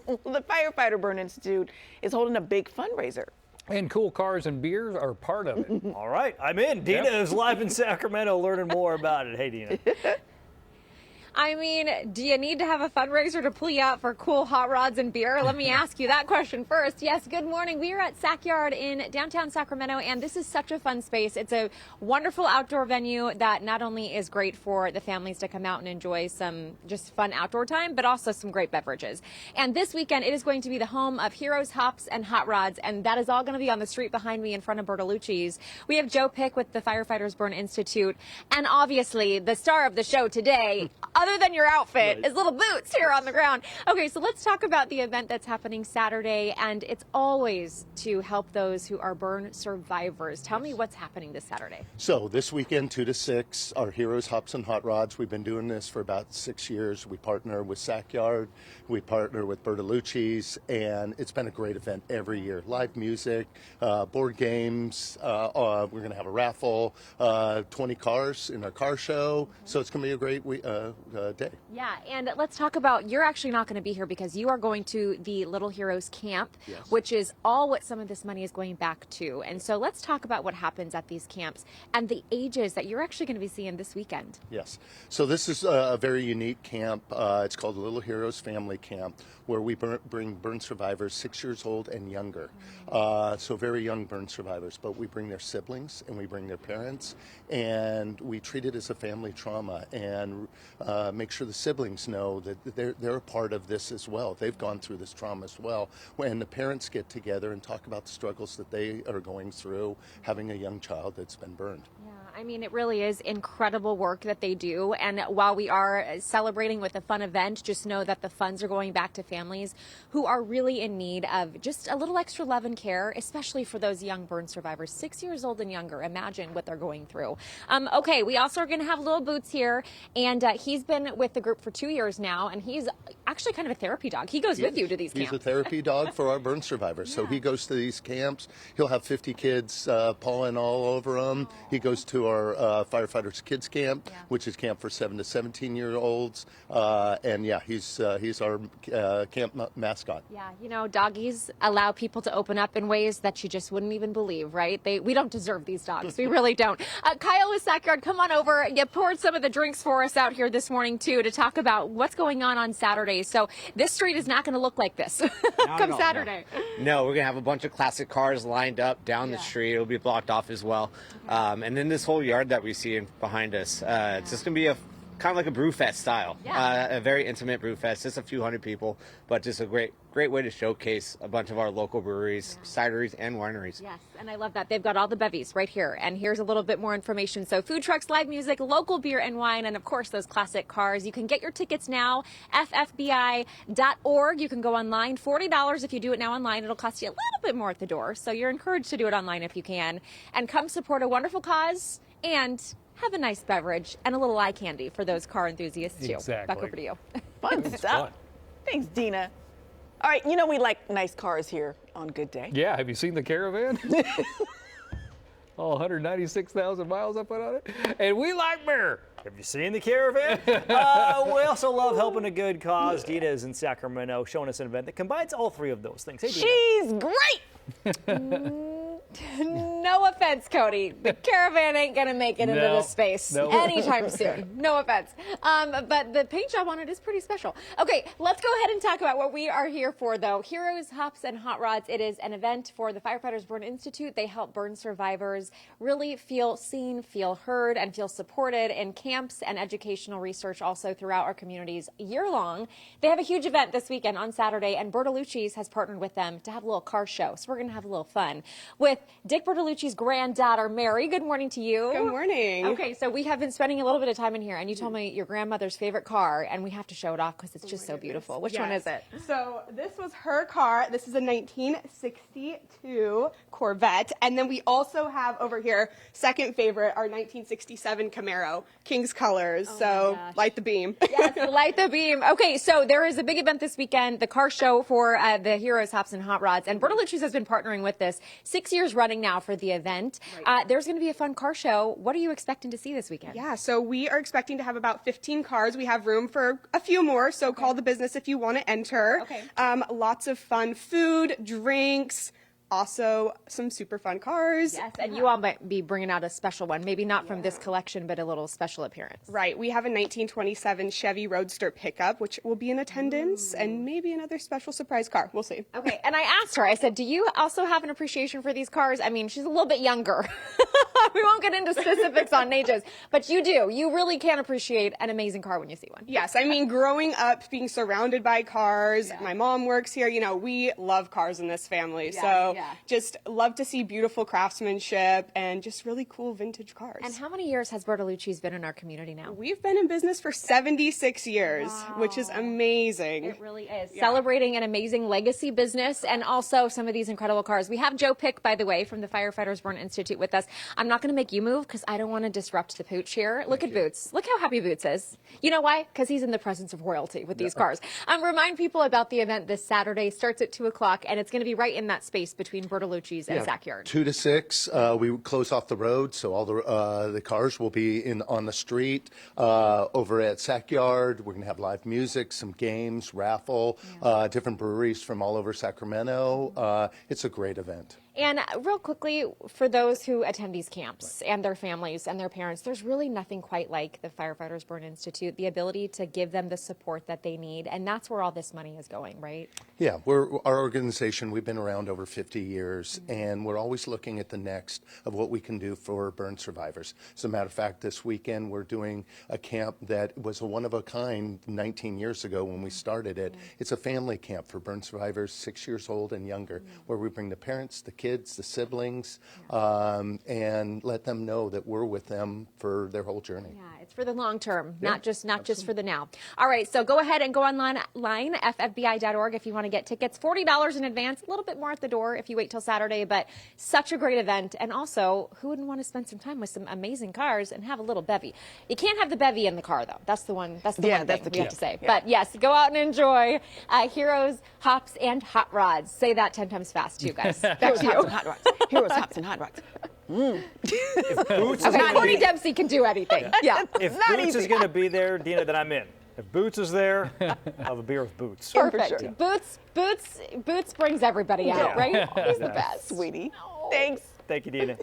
The Firefighter Burn Institute is holding a big fundraiser. And cool cars and beers are part of it. All right, I'm in. Dina is live in Sacramento learning more about it. Hey, Dina. I mean, do you need to have a fundraiser to pull you out for cool hot rods and beer? Let me ask you that question first. Yes, good morning. We are at Sacyard in downtown Sacramento, and this is such a fun space. It's a wonderful outdoor venue that not only is great for the families to come out and enjoy some just fun outdoor time, but also some great beverages. And this weekend, it is going to be the home of Heroes, Hops, and Hot Rods, and that is all going to be on the street behind me in front of Bertolucci's. We have Joe Pick with the Firefighters Burn Institute, and obviously the star of the show today, other than your outfit, is little boots here on the ground. Okay, so let's talk about the event that's happening Saturday, and it's always to help those who are burn survivors. Tell me what's happening this Saturday. So this weekend, 2 to 6, our Heroes, Hops, and Hot Rods. We've been doing this for about 6 years. We partner with Sacyard, we partner with Bertolucci's, and it's been a great event every year. Live music, board games, we're going to have a raffle, 20 cars in our car show, so it's going to be a great day. Yeah, and let's talk about, you're actually not going to be here because you are going to the Little Heroes camp, which is all what some of this money is going back to. And so let's talk about what happens at these camps and the ages that you're actually going to be seeing this weekend. Yes. So this is a very unique camp. It's called Little Heroes Family Camp, where we bring burn survivors 6 years old and younger. So very young burn survivors, but we bring their siblings and we bring their parents, and we treat it as a family trauma and make sure the siblings know that they're a part of this as well. They've gone through this trauma as well. When the parents get together and talk about the struggles that they are going through having a young child that's been burned. Yeah, I mean, it really is incredible work that they do. And while we are celebrating with a fun event, just know that the funds are going back to families who are really in need of just a little extra love and care, especially for those young burn survivors, 6 years old and younger. Imagine what they're going through. Okay, we also are going to have Little Boots here, and he's been with the group for 2 years now, and he's actually kind of a therapy dog. He goes with you to these camps. He's a therapy dog for our burn survivors. So he goes to these camps. He'll have 50 kids pawing all over him. He goes to our Firefighters Kids Camp, which is camp for 7 to 17-year-olds. And yeah, he's our camp mascot. Yeah, you know, doggies allow people to open up in ways that you just wouldn't even believe, right? We don't deserve these dogs. We really don't. Kyle with Sacyard, come on over. You poured some of the drinks for us out here this morning, too, to talk about what's going on Saturday. So this street is not going to look like this come Saturday. No, we're going to have a bunch of classic cars lined up down the street. It'll be blocked off as well. And then this whole yard that we see behind us, it's just going to be kind of like a brew fest style, a very intimate brew fest, just a few hundred people, but just a great way to showcase a bunch of our local breweries, cideries, and wineries. Yes, and I love that. They've got all the bevies right here, and here's a little bit more information. So food trucks, live music, local beer and wine, and of course those classic cars. You can get your tickets now, ffbi.org. You can go online, $40 if you do it now online. It'll cost you a little bit more at the door, so you're encouraged to do it online if you can, and come support a wonderful cause and have a nice beverage and a little eye candy for those car enthusiasts too. Exactly. Back over to you. Fun stuff. Thanks, Dina. All right, you know we like nice cars here on Good Day. Yeah, have you seen the Caravan? All 196,000 miles I put on it. And we like beer. Have you seen the Caravan? We also love helping a good cause. Dina is in Sacramento showing us an event that combines all three of those things. Hey, Dina. She's great. No offense, Cody. The Caravan ain't going to make it into this space anytime soon. No offense. But the paint job on it is pretty special. Okay, let's go ahead and talk about what we are here for, though. Heroes, Hops, and Hot Rods. It is an event for the Firefighters Burn Institute. They help burn survivors really feel seen, feel heard, and feel supported in camps and educational research also throughout our communities year-long. They have a huge event this weekend on Saturday, and Bertolucci's has partnered with them to have a little car show. So we're going to have a little fun with Dick Bertolucci's granddaughter, Mary. Good morning to you. Good morning. Okay, so we have been spending a little bit of time in here, and you told me your grandmother's favorite car, and we have to show it off because it's just so beautiful. Which one is it? So this was her car. This is a 1962 Corvette. And then we also have over here, second favorite, our 1967 Camaro, King's Colors. So light the beam. Yes, light the beam. Okay, so there is a big event this weekend, the car show for the Heroes, Hops, and Hot Rods. And Bertolucci's has been partnering with this. 6 years hours running now for the event. There's going to be a fun car show. What are you expecting to see this weekend? Yeah, so we are expecting to have about 15 cars. We have room for a few more, so call the business if you want to enter. Okay. Lots of fun food, drinks, also some super fun cars. Yes, and you all might be bringing out a special one. Maybe not from this collection, but a little special appearance. Right, we have a 1927 Chevy Roadster pickup, which will be in attendance, and maybe another special surprise car. We'll see. Okay, and I asked her, I said, do you also have an appreciation for these cars? I mean, she's a little bit younger. We won't get into specifics on ages, but you do. You really can appreciate an amazing car when you see one. Yes, I mean, growing up, being surrounded by cars, my mom works here, you know, we love cars in this family. Just love to see beautiful craftsmanship and just really cool vintage cars. And how many years has Bertolucci's been in our community now? We've been in business for 76 years, which is amazing. It really is. Celebrating an amazing legacy business and also some of these incredible cars. We have Joe Pick, by the way, from the Firefighters Burn Institute with us. I'm not going to make you move because I don't want to disrupt the pooch here. Look at Boots. Look how happy Boots is. You know why? Because he's in the presence of royalty with these cars. Remind people about the event this Saturday. Starts at 2 o'clock, and it's going to be right in that space between Bertolucci's and Sackyard. 2 to 6, we close off the road, so all the cars will be on the street. Over at Sackyard, we're going to have live music, some games, raffle, different breweries from all over Sacramento. It's a great event. And real quickly, for those who attend these camps and their families and their parents, there's really nothing quite like the Firefighters Burn Institute, the ability to give them the support that they need. And that's where all this money is going, right? Yeah, our organization, we've been around over 50 years, and we're always looking at the next of what we can do for burn survivors. As a matter of fact, this weekend we're doing a camp that was a one-of-a-kind 19 years ago when we started it. It's a family camp for burn survivors 6 years old and younger, where we bring the parents, the kids, the siblings, and let them know that we're with them for their whole journey. Yeah, it's for the long term, not just for the now. All right, so go ahead and go online, ffbi.org, if you want to get tickets. $40 in advance, a little bit more at the door if you wait till Saturday, but such a great event. And also, who wouldn't want to spend some time with some amazing cars and have a little bevy? You can't have the bevy in the car, though. That's the one. That's the one thing we have to say. But yes, go out and enjoy Heroes, Hops, and Hot Rods. Say that 10 times fast, too, guys. Back to you. Hot rods. Heroes, hops, and hot rods. If Boots is Okay, gonna Corey be- Dempsey can do anything. Yeah. If Boots is going to be there, Dina, then I'm in. If Boots is there, I'll have a beer with Boots. Perfect. sure. Boots brings everybody out, right? He's the best. Sweetie. Thanks. Thank you, Dina.